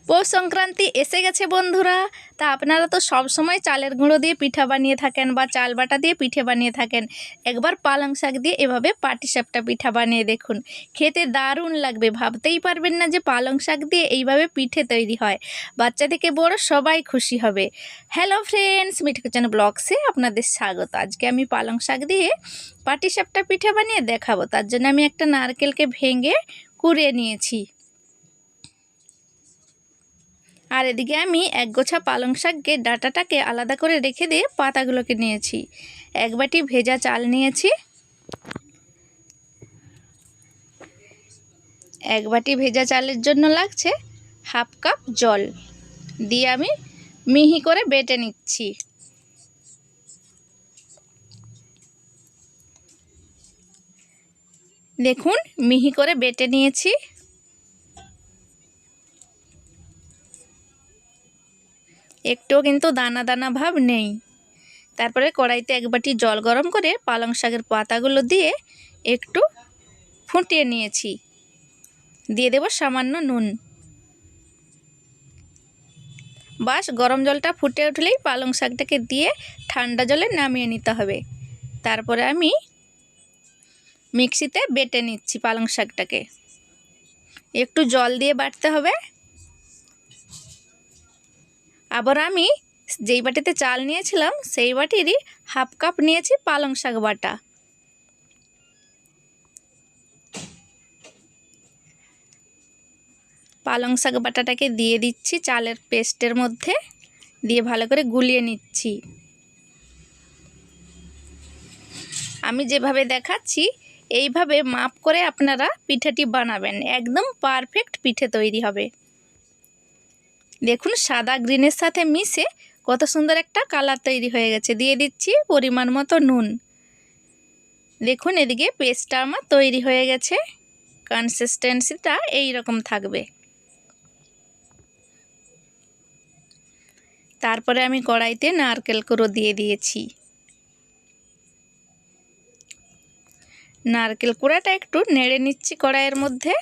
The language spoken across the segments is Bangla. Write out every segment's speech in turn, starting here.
পৌষ সংক্রান্তি এসে গেছে বন্ধুরা। তা আপনারা তো সব সময় চালের গুঁড়ো দিয়ে পিঠা বানিয়ে থাকেন বা চাল বাটা দিয়ে পিঠে বানিয়ে থাকেন। একবার পালং শাক দিয়ে এভাবে পাটিসাপটা পিঠা বানিয়ে দেখুন, খেতে দারুণ লাগবে। ভাবতেই পারবেন না যে পালং শাক দিয়ে এইভাবে পিঠে তৈরি হয়। বাচ্চা থেকে বড় সবাই খুশি হবে। হ্যালো ফ্রেন্ডস, মিঠু কিচেন ব্লগসে আপনাদের স্বাগত। আজকে আমি পালং শাক দিয়ে পাটিসাপটা পিঠা বানিয়ে দেখাবো। তার জন্য আমি একটা নারকেলকে ভেঙে কুড়িয়ে নিয়েছি। আর এদিকে আমি এক গোছা পালং শাককে ডাঁটাটাকে আলাদা করে রেখে দিয়ে পাতাগুলোকে নিয়েছি। এক বাটি ভেজা চাল নিয়েছি। এক বাটি ভেজা চালের জন্য লাগছে হাফ কাপ জল দিয়ে আমি মিহি করে বেটে নিচ্ছি। দেখুন মিহি করে বেটে নিয়েছি। একটুও কিন্তু দানা দানা ভাব নেই। তারপরে কড়াইতে এক বাটি জল গরম করে পালং শাকের পাতাগুলো দিয়ে একটু ফুটিয়ে নিয়েছি। দিয়ে দেব সামান্য নুন। বাস গরম জলটা ফুটে উঠলেই পালং শাকটাকে দিয়ে ঠান্ডা জলে নামিয়ে নিতে হবে। তারপরে আমি মিক্সিতে বেটে নিচ্ছি পালং শাকটাকে। একটু জল দিয়ে বাটতে হবে। আবার আমি যেই বাটিতে চাল নিয়েছিলাম সেই বাটিরই হাফ কাপ নিয়েছি পালং শাক বাটা। পালং শাক বাটাটাকে দিয়ে দিচ্ছি চালের পেস্টের মধ্যে, দিয়ে ভালো করে গুলিয়ে নিচ্ছি। আমি যেভাবে দেখাচ্ছি এইভাবে মাপ করে আপনারা পিঠাটি বানাবেন, একদম পারফেক্ট পিঠে তৈরি হবে। দেখুন সাদা গ্রিনের সাথে মিশে কত সুন্দর একটা কালার তৈরি হয়ে গেছে। দিয়ে দিচ্ছি পরিমাণ মতো নুন। দেখুন এদিকে পেস্টটা আমার তৈরি হয়ে গেছে। কনসিস্টেন্সিটা এই রকম থাকবে। তারপরে আমি কড়াইতে নারকেল কুঁড়ো দিয়ে দিয়েছি। নারকেল কুঁড়াটা একটু নেড়ে নিচ্ছি কড়াইয়ের মধ্যে।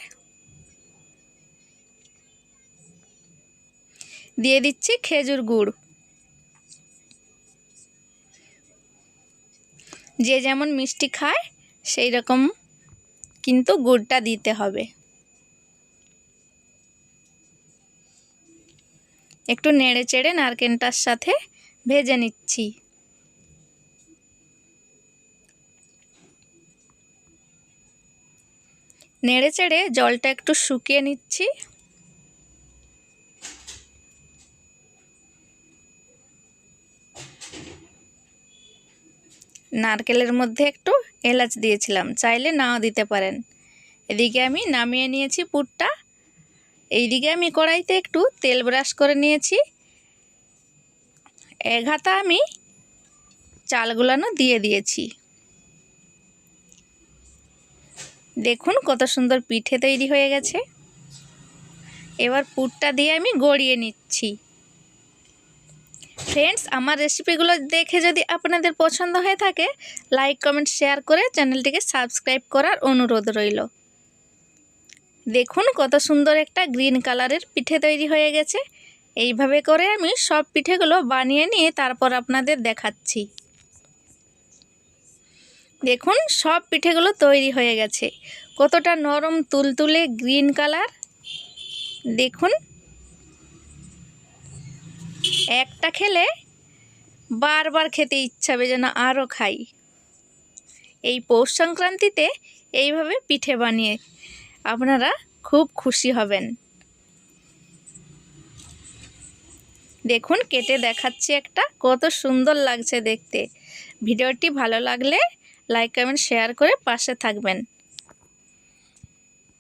দিয়ে দিচ্ছি খেজুর গুড়। যে যেমন মিষ্টি খায় সেই রকম কিন্তু গুড়টা দিতে হবে। একটু নেড়ে চেড়ে নারকেলটার সাথে ভেজে নিচ্ছি। নেড়ে চেড়ে জলটা একটু শুকিয়ে নিচ্ছি। নারকেলের মধ্যে একটু এলাচ দিয়েছিলাম, চাইলে নাও দিতে পারেন। এদিকে আমি নামিয়ে নিয়েছি পুরটা। এইদিকে আমি কড়াইতে একটু তেল ব্রাশ করে নিয়েছি। এক হাতা আমি চাল গুলানো দিয়ে দিয়েছি। দেখুন কত সুন্দর পিঠে তৈরি হয়ে গেছে। এবার পুরটা দিয়ে আমি গড়িয়ে নিচ্ছি। ফ্রেন্ডস, আমার রেসিপিগুলো দেখে যদি আপনাদের পছন্দ হয়ে থাকে লাইক কমেন্ট শেয়ার করে চ্যানেলটিকে সাবস্ক্রাইব করার অনুরোধ রইল। দেখুন কত সুন্দর একটা গ্রিন কালারের পিঠে তৈরি হয়ে গেছে। এইভাবে করে আমি সব পিঠেগুলো বানিয়ে নিয়ে তারপর আপনাদের দেখাচ্ছি। দেখুন সব পিঠেগুলো তৈরি হয়ে গেছে। কতটা নরম তুলতুলে গ্রিন কালার। দেখুন একটা খেলে বারবার খেতে ইচ্ছা হবে যেন আরও খাই। এই পৌষ সংক্রান্তিতে এইভাবে পিঠে বানিয়ে আপনারা খুব খুশি হবেন। দেখুন কেটে দেখাচ্ছি একটা, কত সুন্দর লাগছে দেখতে। ভিডিওটি ভালো লাগলে লাইক কমেন্ট শেয়ার করে পাশে থাকবেন।